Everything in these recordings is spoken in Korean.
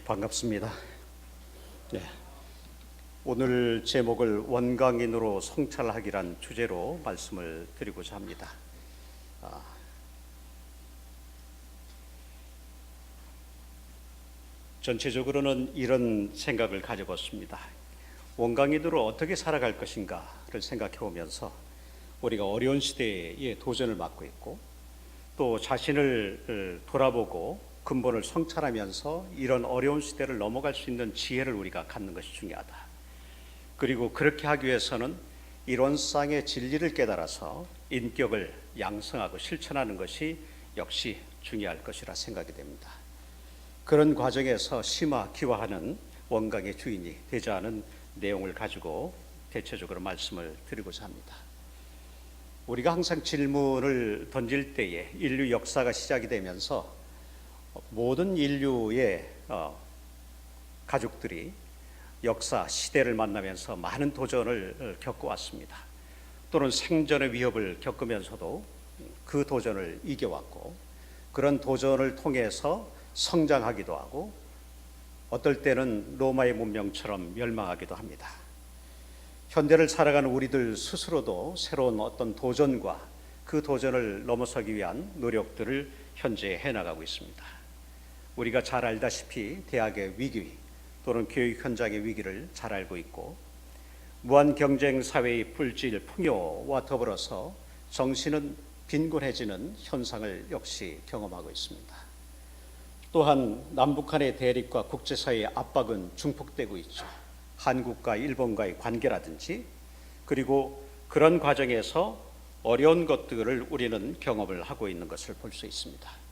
반갑습니다. 예, 오늘 제목을 원광인으로 성찰하기란 주제로 말씀을 드리고자 합니다. 전체적으로는 이런 생각을 가져봤습니다. 원광인으로 어떻게 살아갈 것인가를 생각해 보면서 우리가 어려운 시대에 도전을 맞고 있고, 또 자신을 돌아보고 근본을 성찰하면서 이런 어려운 시대를 넘어갈 수 있는 지혜를 우리가 갖는 것이 중요하다. 그리고 그렇게 하기 위해서는 이론상의 진리를 깨달아서 인격을 양성하고 실천하는 것이 역시 중요할 것이라 생각이 됩니다. 그런 과정에서 심화기화하는 원광의 주인이 되자 하는 내용을 가지고 대체적으로 말씀을 드리고자 합니다. 우리가 항상 질문을 던질 때에 인류 역사가 시작이 되면서 모든 인류의 가족들이 역사, 시대를 만나면서 많은 도전을 겪어왔습니다. 또는 생존의 위협을 겪으면서도 그 도전을 이겨왔고, 그런 도전을 통해서 성장하기도 하고, 어떨 때는 로마의 문명처럼 멸망하기도 합니다. 현대를 살아가는 우리들 스스로도 새로운 어떤 도전과 그 도전을 넘어서기 위한 노력들을 현재 해나가고 있습니다. 우리가 잘 알다시피 대학의 위기 또는 교육 현장의 위기를 잘 알고 있고, 무한 경쟁 사회의 불질, 풍요와 더불어서 정신은 빈곤해지는 현상을 역시 경험하고 있습니다. 또한 남북한의 대립과 국제사회의 압박은 중폭되고 있죠. 한국과 일본과의 관계라든지, 그리고 그런 과정에서 어려운 것들을 우리는 경험을 하고 있는 것을 볼 수 있습니다.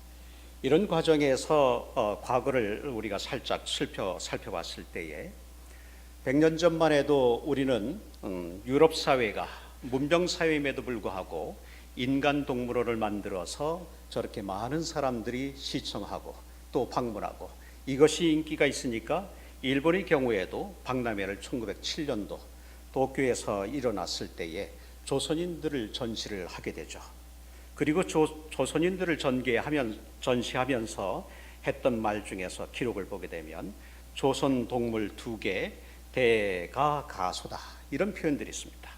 이런 과정에서 과거를 우리가 살짝 살펴봤을 때에 100년 전만 해도 우리는 유럽 사회가 문명 사회임에도 불구하고 인간 동물원을 만들어서 저렇게 많은 사람들이 시청하고 또 방문하고, 이것이 인기가 있으니까 일본의 경우에도 박람회를 1907년도 도쿄에서 일어났을 때에 조선인들을 전시를 하게 되죠. 그리고 조선인들을 전시하면서 했던 말 중에서 기록을 보게 되면 조선 동물 2개 대가 가소다, 이런 표현들이 있습니다.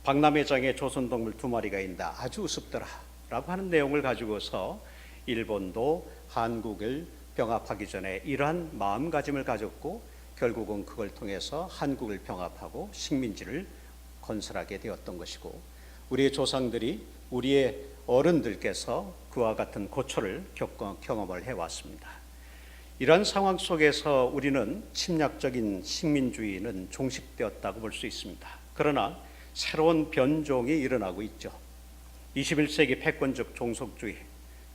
박람회장에 조선 동물 2마리가 있다, 아주 우습더라 라고 하는 내용을 가지고서 일본도 한국을 병합하기 전에 이러한 마음가짐을 가졌고, 결국은 그걸 통해서 한국을 병합하고 식민지를 건설하게 되었던 것이고, 우리의 조상들이, 우리의 어른들께서 그와 같은 고초를 경험을 해왔습니다. 이러한 상황 속에서 우리는 침략적인 식민주의는 종식되었다고 볼 수 있습니다. 그러나 새로운 변종이 일어나고 있죠. 21세기 패권적 종속주의,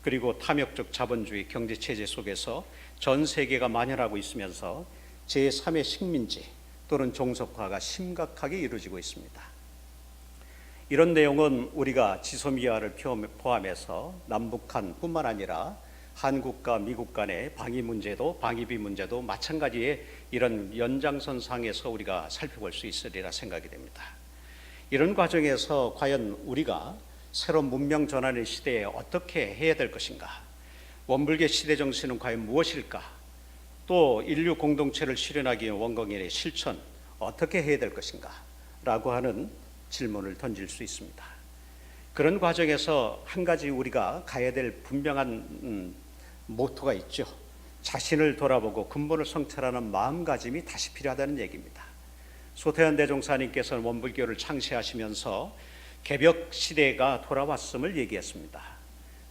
그리고 탐욕적 자본주의 경제체제 속에서 전 세계가 만연하고 있으면서 제3의 식민지 또는 종속화가 심각하게 이루어지고 있습니다. 이런 내용은 우리가 지소미아를 포함해서 남북한뿐만 아니라 한국과 미국 간의 방위비 문제도 마찬가지의 이런 연장선상에서 우리가 살펴볼 수 있으리라 생각이 됩니다. 이런 과정에서 과연 우리가 새로운 문명 전환의 시대에 어떻게 해야 될 것인가, 원불교 시대 정신은 과연 무엇일까, 또 인류 공동체를 실현하기 위한 원광인의 실천 어떻게 해야 될 것인가 라고 하는 질문을 던질 수 있습니다. 그런 과정에서 한 가지 우리가 가야 될 분명한 모토가 있죠. 자신을 돌아보고 근본을 성찰하는 마음가짐이 다시 필요하다는 얘기입니다. 소태현 대종사님께서는 원불교를 창시하시면서 개벽 시대가 돌아왔음을 얘기했습니다.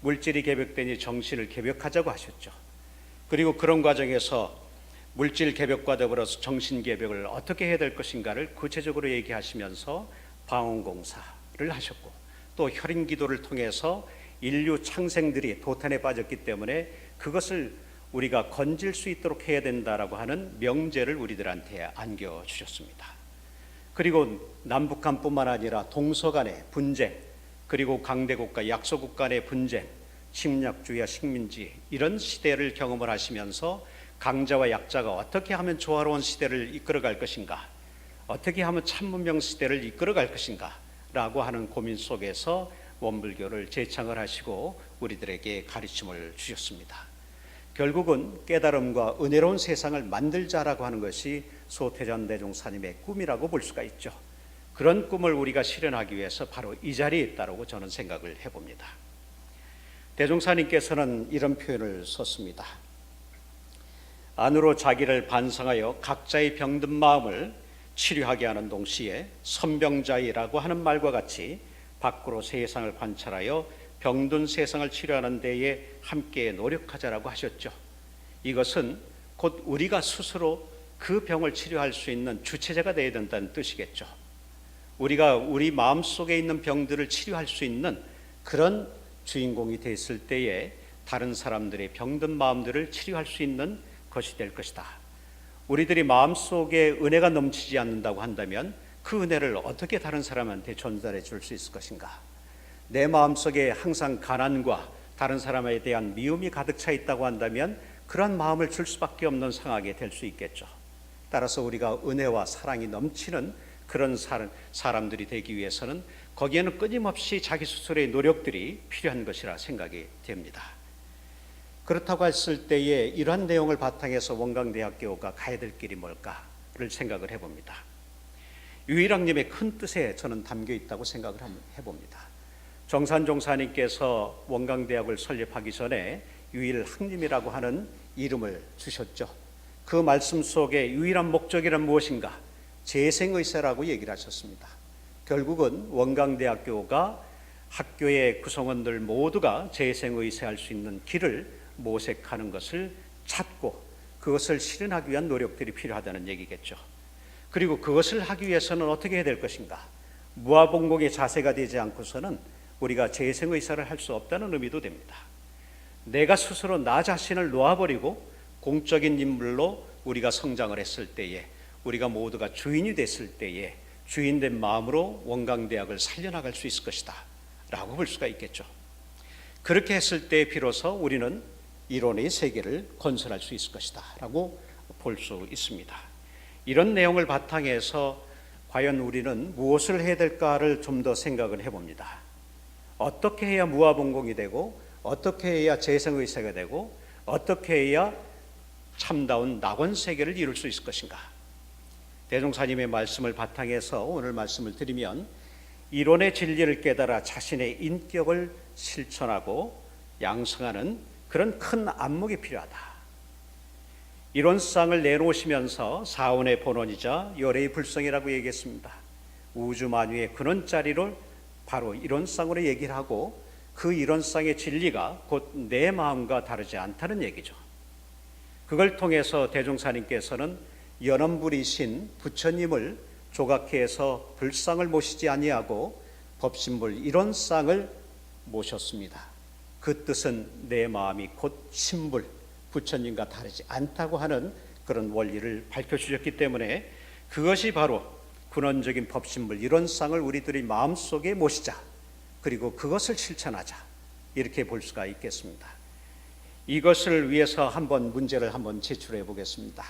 물질이 개벽되니 정신을 개벽하자고 하셨죠. 그리고 그런 과정에서 물질 개벽과 더불어서 정신 개벽을 어떻게 해야 될 것인가를 구체적으로 얘기하시면서 방언공사를 하셨고, 또 혈인기도를 통해서 인류 창생들이 도탄에 빠졌기 때문에 그것을 우리가 건질 수 있도록 해야 된다라고 하는 명제를 우리들한테 안겨주셨습니다. 그리고 남북한뿐만 아니라 동서 간의 분쟁, 그리고 강대국과 약소국 간의 분쟁, 침략주의와 식민지, 이런 시대를 경험을 하시면서 강자와 약자가 어떻게 하면 조화로운 시대를 이끌어갈 것인가, 어떻게 하면 참문명 시대를 이끌어갈 것인가 라고 하는 고민 속에서 원불교를 제창을 하시고 우리들에게 가르침을 주셨습니다. 결국은 깨달음과 은혜로운 세상을 만들자라고 하는 것이 소태전 대종사님의 꿈이라고 볼 수가 있죠. 그런 꿈을 우리가 실현하기 위해서 바로 이 자리에 있다고 저는 생각을 해봅니다. 대종사님께서는 이런 표현을 썼습니다. 안으로 자기를 반성하여 각자의 병든 마음을 치료하게 하는 동시에 선병자이라고 하는 말과 같이 밖으로 세상을 관찰하여 병든 세상을 치료하는 데에 함께 노력하자라고 하셨죠. 이것은 곧 우리가 스스로 그 병을 치료할 수 있는 주체자가 되어야 된다는 뜻이겠죠. 우리가 우리 마음속에 있는 병들을 치료할 수 있는 그런 주인공이 됐을 때에 다른 사람들의 병든 마음들을 치료할 수 있는 것이 될 것이다. 우리들이 마음속에 은혜가 넘치지 않는다고 한다면 그 은혜를 어떻게 다른 사람한테 전달해 줄 수 있을 것인가? 내 마음속에 항상 가난과 다른 사람에 대한 미움이 가득 차 있다고 한다면 그런 마음을 줄 수밖에 없는 상황이 될 수 있겠죠. 따라서 우리가 은혜와 사랑이 넘치는 그런 사람들이 되기 위해서는 거기에는 끊임없이 자기 스스로의 노력들이 필요한 것이라 생각이 됩니다. 그렇다고 했을 때에 이러한 내용을 바탕해서 원광대학교가 가야 될 길이 뭘까를 생각을 해봅니다. 유일학님의 큰 뜻에 저는 담겨 있다고 생각을 해봅니다. 정산종사님께서 원광대학을 설립하기 전에 유일학님이라고 하는 이름을 주셨죠. 그 말씀 속에 유일한 목적이란 무엇인가? 재생의사라고 얘기를 하셨습니다. 결국은 원광대학교가 학교의 구성원들 모두가 재생의사할 수 있는 길을 모색하는 것을 찾고 그것을 실현하기 위한 노력들이 필요하다는 얘기겠죠. 그리고 그것을 하기 위해서는 어떻게 해야 될 것인가? 무아봉공의 자세가 되지 않고서는 우리가 재생의사를 할 수 없다는 의미도 됩니다. 내가 스스로 나 자신을 놓아버리고 공적인 인물로 우리가 성장을 했을 때에, 우리가 모두가 주인이 됐을 때에 주인된 마음으로 원광대학을 살려나갈 수 있을 것이다 라고 볼 수가 있겠죠. 그렇게 했을 때 비로소 우리는 이론의 세계를 건설할 수 있을 것이다 라고 볼 수 있습니다. 이런 내용을 바탕해서 과연 우리는 무엇을 해야 될까를 좀 더 생각을 해봅니다. 어떻게 해야 무아봉공이 되고, 어떻게 해야 재생의사가 되고, 어떻게 해야 참다운 낙원세계를 이룰 수 있을 것인가? 대종사님의 말씀을 바탕해서 오늘 말씀을 드리면, 이론의 진리를 깨달아 자신의 인격을 실천하고 양성하는 그런 큰 안목이 필요하다. 이론상을 내놓으시면서 사원의 본원이자 열의 불성이라고 얘기했습니다. 우주 만유의 근원자리를 바로 이론상으로 얘기를 하고, 그 이론상의 진리가 곧 내 마음과 다르지 않다는 얘기죠. 그걸 통해서 대종사님께서는 연엄불이신 부처님을 조각해서 불상을 모시지 아니하고 법신불 이론상을 모셨습니다. 그 뜻은 내 마음이 곧 신불, 부처님과 다르지 않다고 하는 그런 원리를 밝혀주셨기 때문에 그것이 바로 근원적인 법신불 이론상을 우리들이 마음속에 모시자, 그리고 그것을 실천하자, 이렇게 볼 수가 있겠습니다. 이것을 위해서 문제를 한번 제출해 보겠습니다.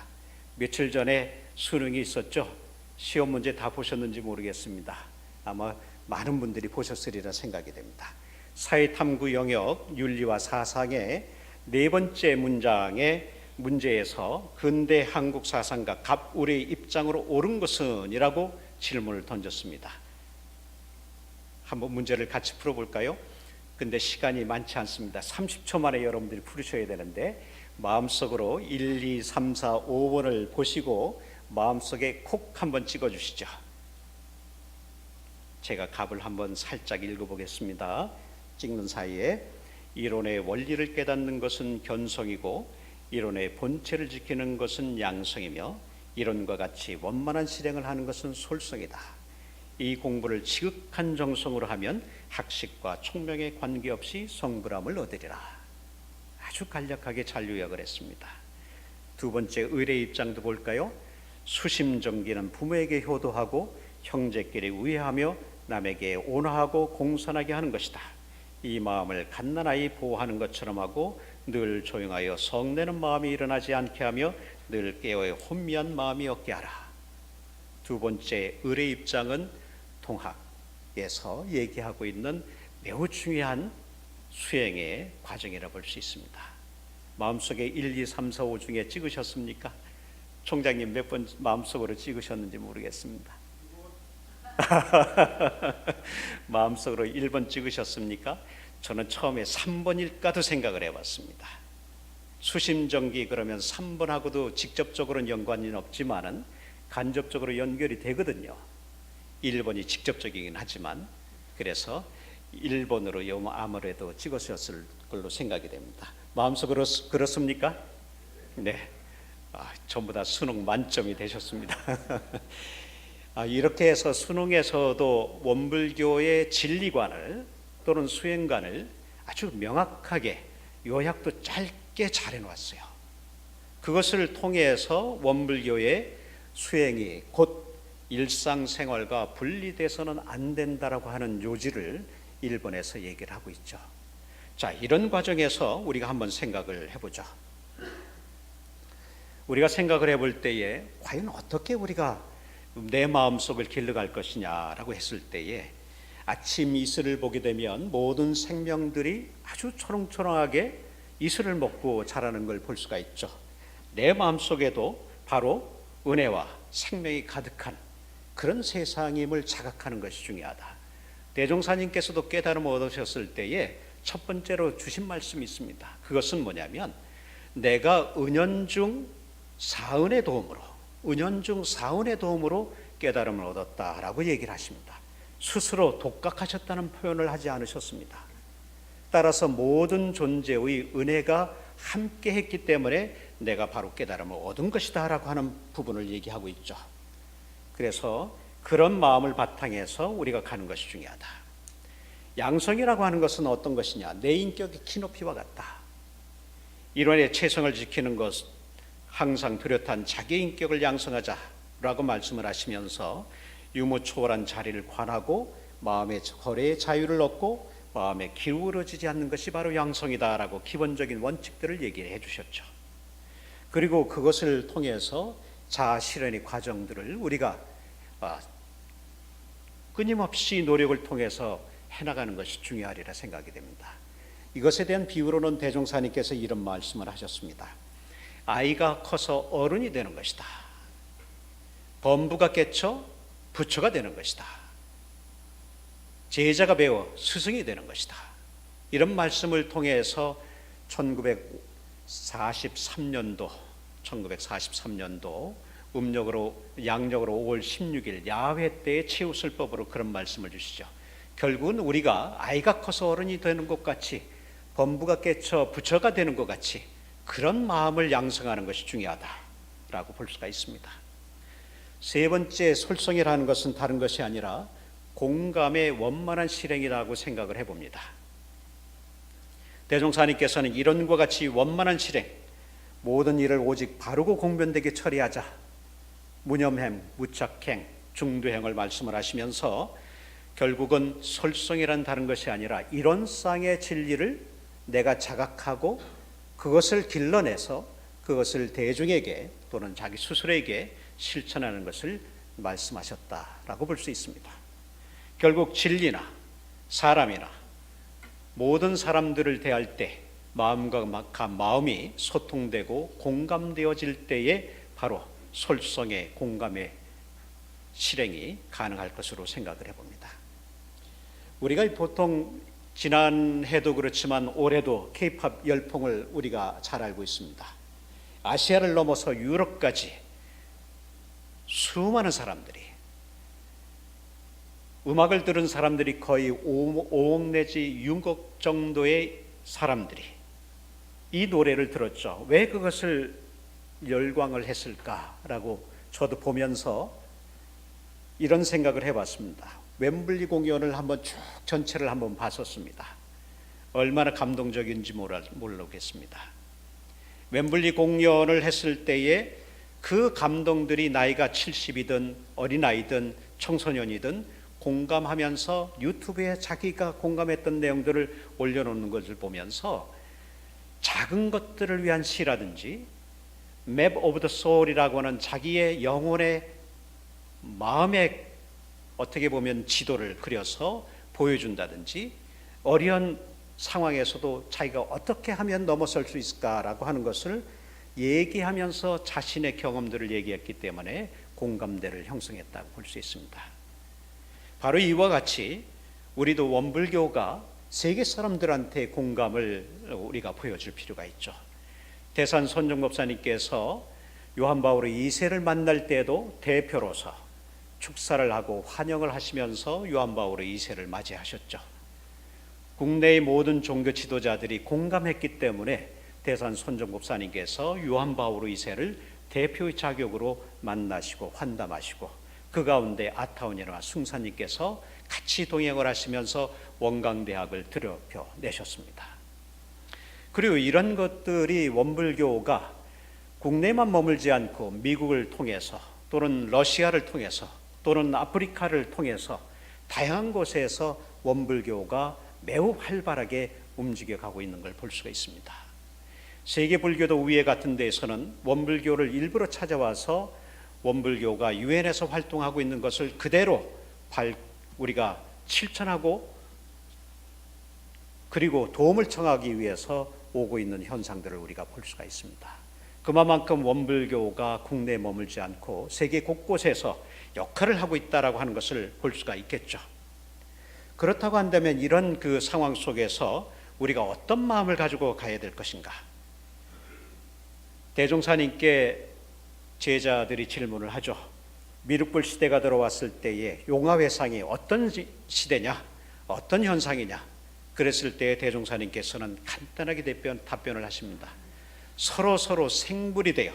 며칠 전에 수능이 있었죠. 시험 문제 다 보셨는지 모르겠습니다. 아마 많은 분들이 보셨으리라 생각이 됩니다. 사회탐구 영역 윤리와 사상의 네 번째 문장의 문제에서 근대 한국 사상가 갑울의 입장으로 옳은 것은? 이라고 질문을 던졌습니다. 한번 문제를 같이 풀어볼까요? 근데 시간이 많지 않습니다. 30초 만에 여러분들이 풀으셔야 되는데 마음속으로 1, 2, 3, 4, 5번을 보시고 마음속에 콕 한번 찍어주시죠. 제가 갑을 한번 살짝 읽어보겠습니다. 찍는 사이에 이론의 원리를 깨닫는 것은 견성이고 이론의 본체를 지키는 것은 양성이며 이론과 같이 원만한 실행을 하는 것은 솔성이다. 이 공부를 지극한 정성으로 하면 학식과 총명에 관계없이 성불함을 얻으리라. 아주 간략하게 잘 요약을 했습니다. 두 번째 의례 입장도 볼까요? 수심정기는 부모에게 효도하고 형제끼리 우애하며 남에게 온화하고 공손하게 하는 것이다. 이 마음을 갓난아이 보호하는 것처럼 하고 늘 조용하여 성내는 마음이 일어나지 않게 하며 늘 깨어의 혼미한 마음이 없게 하라. 두 번째 의례 입장은 통학에서 얘기하고 있는 매우 중요한 수행의 과정이라 볼 수 있습니다. 마음속에 1, 2, 3, 4, 5 중에 찍으셨습니까? 총장님 몇 번 마음속으로 찍으셨는지 모르겠습니다. 마음속으로 1번 찍으셨습니까? 저는 처음에 3번일까도 생각을 해봤습니다. 수심정기 그러면 3번하고도 직접적으로는 연관이 없지만은 간접적으로 연결이 되거든요. 1번이 직접적이긴 하지만, 그래서 1번으로 아무래도 찍으셨을 걸로 생각이 됩니다. 마음속으로 그렇습니까? 네, 전부 다 수능 만점이 되셨습니다. 이렇게 해서 수능에서도 원불교의 진리관을 또는 수행관을 아주 명확하게 요약도 짧게 잘 해놓았어요. 그것을 통해서 원불교의 수행이 곧 일상생활과 분리돼서는 안 된다라고 하는 요지를 일본에서 얘기를 하고 있죠. 자, 이런 과정에서 우리가 한번 생각을 해보죠. 우리가 생각을 해볼 때에 과연 어떻게 우리가 내 마음속을 길러갈 것이냐라고 했을 때에 아침 이슬을 보게 되면 모든 생명들이 아주 초롱초롱하게 이슬을 먹고 자라는 걸 볼 수가 있죠. 내 마음속에도 바로 은혜와 생명이 가득한 그런 세상임을 자각하는 것이 중요하다. 대종사님께서도 깨달음을 얻으셨을 때에 첫 번째로 주신 말씀이 있습니다. 그것은 뭐냐면 내가 은연중 사은의 도움으로 깨달음을 얻었다라고 얘기를 하십니다. 스스로 독각하셨다는 표현을 하지 않으셨습니다. 따라서 모든 존재의 은혜가 함께 했기 때문에 내가 바로 깨달음을 얻은 것이다 라고 하는 부분을 얘기하고 있죠. 그래서 그런 마음을 바탕해서 우리가 가는 것이 중요하다. 양성이라고 하는 것은 어떤 것이냐? 내 인격의 키높이와 같다. 일원의 체성을 지키는 것, 항상 뚜렷한 자기 인격을 양성하자라고 말씀을 하시면서 유무초월한 자리를 관하고 마음의 거래의 자유를 얻고 마음에 기울어지지 않는 것이 바로 양성이다라고 기본적인 원칙들을 얘기해 주셨죠. 그리고 그것을 통해서 자아 실현의 과정들을 우리가 끊임없이 노력을 통해서 해나가는 것이 중요하리라 생각이 됩니다. 이것에 대한 비유로는 대종사님께서 이런 말씀을 하셨습니다. 아이가 커서 어른이 되는 것이다. 범부가 깨쳐 부처가 되는 것이다. 제자가 배워 스승이 되는 것이다. 이런 말씀을 통해서 1943년도 양력으로 5월 16일 야훼 때의 최우설법으로 그런 말씀을 주시죠. 결국은 우리가 아이가 커서 어른이 되는 것 같이 범부가 깨쳐 부처가 되는 것 같이 그런 마음을 양성하는 것이 중요하다라고 볼 수가 있습니다. 세 번째 솔성이라는 것은 다른 것이 아니라 공감의 원만한 실행이라고 생각을 해봅니다. 대종사님께서는 이런과 같이 원만한 실행, 모든 일을 오직 바르고 공변되게 처리하자, 무념행, 무착행, 중두행을 말씀을 하시면서 결국은 솔성이란 다른 것이 아니라 이론상의 진리를 내가 자각하고 그것을 길러내서 그것을 대중에게 또는 자기 스스로에게 실천하는 것을 말씀하셨다라고 볼 수 있습니다. 결국 진리나 사람이나 모든 사람들을 대할 때 마음과 마음이 소통되고 공감되어질 때에 바로 솔성의 공감의 실행이 가능할 것으로 생각을 해봅니다. 우리가 보통 지난해도 그렇지만 올해도 K-팝 열풍을 우리가 잘 알고 있습니다. 아시아를 넘어서 유럽까지 수많은 사람들이, 음악을 들은 사람들이 거의 5억 내지 6억 정도의 사람들이 이 노래를 들었죠. 왜 그것을 열광을 했을까라고 저도 보면서 이런 생각을 해봤습니다. 웸블리 공연을 한번 쭉 전체를 한번 봤었습니다. 얼마나 감동적인지 모르겠습니다. 웸블리 공연을 했을 때에 그 감동들이 나이가 70이든 어린아이든 청소년이든 공감하면서 유튜브에 자기가 공감했던 내용들을 올려놓는 것을 보면서 작은 것들을 위한 시라든지 맵 오브 더 소울이라고 하는 자기의 영혼의 마음의 어떻게 보면 지도를 그려서 보여준다든지 어려운 상황에서도 자기가 어떻게 하면 넘어설 수 있을까라고 하는 것을 얘기하면서 자신의 경험들을 얘기했기 때문에 공감대를 형성했다고 볼 수 있습니다. 바로 이와 같이 우리도 원불교가 세계 사람들한테 공감을 우리가 보여줄 필요가 있죠. 대산 손정 목사님께서 요한 바오로 2세를 만날 때도 대표로서 축사를 하고 환영을 하시면서 요한 바오로 2세를 맞이하셨죠. 국내의 모든 종교 지도자들이 공감했기 때문에 대산 손정 목사님께서 요한 바오로 2세를 대표의 자격으로 만나시고 환담하시고, 그 가운데 아타오니와 숭사님께서 같이 동행을 하시면서 원광대학을 들여펴내셨습니다. 그리고 이런 것들이 원불교가 국내만 머물지 않고 미국을 통해서 또는 러시아를 통해서 또는 아프리카를 통해서 다양한 곳에서 원불교가 매우 활발하게 움직여가고 있는 걸 볼 수가 있습니다. 세계 불교도 위에 같은 데에서는 원불교를 일부러 찾아와서 원불교가 유엔에서 활동하고 있는 것을 그대로 우리가 실천하고 그리고 도움을 청하기 위해서 오고 있는 현상들을 우리가 볼 수가 있습니다. 그만큼 원불교가 국내에 머물지 않고 세계 곳곳에서 역할을 하고 있다라고 하는 것을 볼 수가 있겠죠. 그렇다고 한다면 이런 그 상황 속에서 우리가 어떤 마음을 가지고 가야 될 것인가? 대종사님께 제자들이 질문을 하죠. 미륵불 시대가 들어왔을 때에 용화회상이 어떤 시대냐, 어떤 현상이냐. 그랬을 때 대종사님께서는 간단하게 답변을 하십니다. 서로 생불이 되어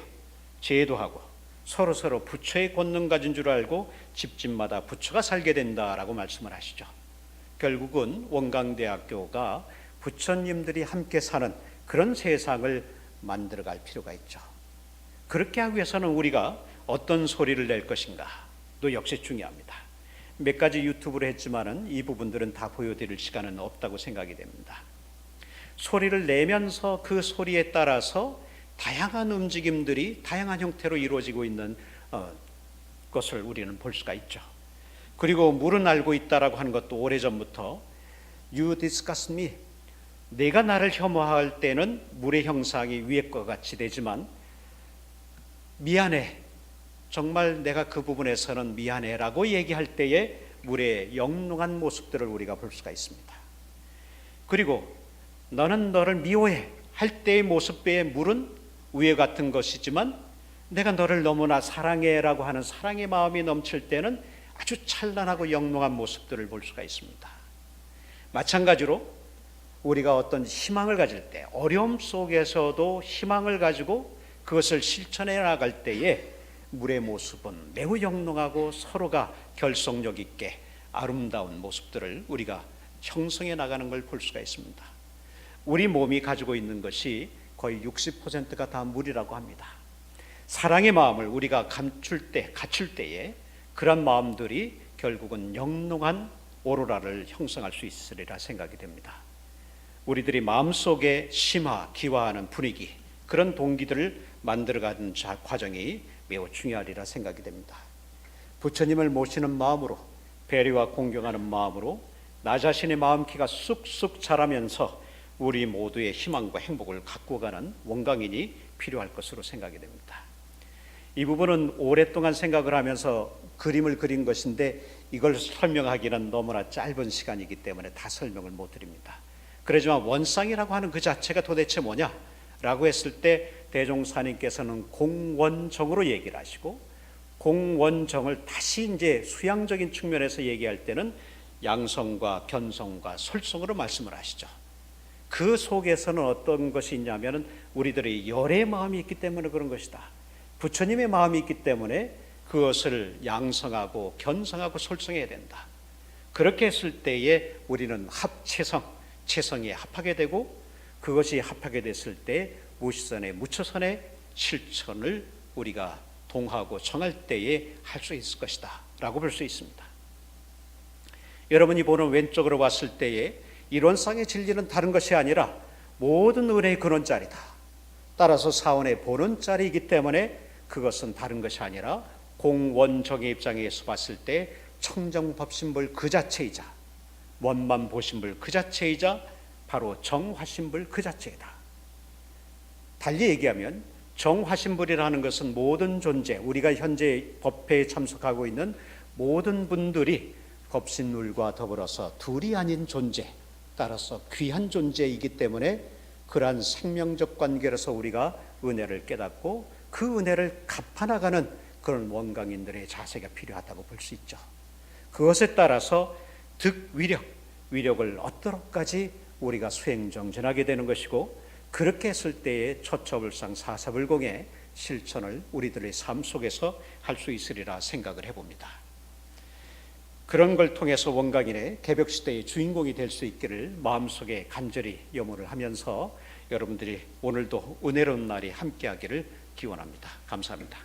제도하고 서로 부처의 권능 가진 줄 알고 집집마다 부처가 살게 된다라고 말씀을 하시죠. 결국은 원광대학교가 부처님들이 함께 사는 그런 세상을 만들어갈 필요가 있죠. 그렇게 하기 위해서는 우리가 어떤 소리를 낼 것인가도 역시 중요합니다. 몇 가지 유튜브를 했지만은 이 부분들은 다 보여드릴 시간은 없다고 생각이 됩니다. 소리를 내면서 그 소리에 따라서 다양한 움직임들이 다양한 형태로 이루어지고 있는 것을 우리는 볼 수가 있죠. 그리고 물은 알고 있다라고 하는 것도 오래전부터 You discuss me, 내가 나를 혐오할 때는 물의 형상이 위에 것과 같이 되지만 미안해, 정말 내가 그 부분에서는 미안해 라고 얘기할 때에 물의 영롱한 모습들을 우리가 볼 수가 있습니다. 그리고 너는 너를 미워해 할 때의 모습의 물은 위에 같은 것이지만 내가 너를 너무나 사랑해 라고 하는 사랑의 마음이 넘칠 때는 아주 찬란하고 영롱한 모습들을 볼 수가 있습니다. 마찬가지로 우리가 어떤 희망을 가질 때, 어려움 속에서도 희망을 가지고 그것을 실천해 나갈 때에 물의 모습은 매우 영롱하고 서로가 결속력 있게 아름다운 모습들을 우리가 형성해 나가는 걸 볼 수가 있습니다. 우리 몸이 가지고 있는 것이 거의 60%가 다 물이라고 합니다. 사랑의 마음을 우리가 갖출 때에 그런 마음들이 결국은 영롱한 오로라를 형성할 수 있으리라 생각이 됩니다. 우리들이 마음속에 기화하는 분위기, 그런 동기들을 만들어가는 과정이 매우 중요하리라 생각이 됩니다. 부처님을 모시는 마음으로, 배려와 공경하는 마음으로 나 자신의 마음키가 쑥쑥 자라면서 우리 모두의 희망과 행복을 갖고 가는 원광인이 필요할 것으로 생각이 됩니다. 이 부분은 오랫동안 생각을 하면서 그림을 그린 것인데 이걸 설명하기는 너무나 짧은 시간이기 때문에 다 설명을 못 드립니다. 그러지만 원상이라고 하는 그 자체가 도대체 뭐냐라고 했을 때 대종사님께서는 공원정으로 얘기를 하시고, 공원정을 다시 이제 수양적인 측면에서 얘기할 때는 양성과 견성과 솔성으로 말씀을 하시죠. 그 속에서는 어떤 것이 있냐면은 우리들의 열의 마음이 있기 때문에 그런 것이다. 부처님의 마음이 있기 때문에 그것을 양성하고 견성하고 솔성해야 된다. 그렇게 했을 때에 우리는 체성에 합하게 되고, 그것이 합하게 됐을 때 무시선의 무처선의 실천을 우리가 동하고 정할 때에 할 수 있을 것이다 라고 볼 수 있습니다. 여러분이 보는 왼쪽으로 봤을 때에 이론상의 진리는 다른 것이 아니라 모든 은혜의 근원자리다. 따라서 사원의 본원자리이기 때문에 그것은 다른 것이 아니라 공원정의 입장에서 봤을 때 청정법신불 그 자체이자 원만보신불 그 자체이자 바로 정화신불 그 자체이다. 달리 얘기하면 정화신불이라는 것은 모든 존재, 우리가 현재 법회에 참석하고 있는 모든 분들이 법신룰과 더불어서 둘이 아닌 존재, 따라서 귀한 존재이기 때문에 그러한 생명적 관계로서 우리가 은혜를 깨닫고 그 은혜를 갚아나가는 그런 원강인들의 자세가 필요하다고 볼 수 있죠. 그것에 따라서 위력을 얻도록까지 우리가 수행정진하게 되는 것이고, 그렇게 했을 때의 초처불상 사사불공의 실천을 우리들의 삶 속에서 할 수 있으리라 생각을 해봅니다. 그런 걸 통해서 원강인의 개벽시대의 주인공이 될 수 있기를 마음속에 간절히 염원을 하면서 여러분들이 오늘도 은혜로운 날이 함께하기를 기원합니다. 감사합니다.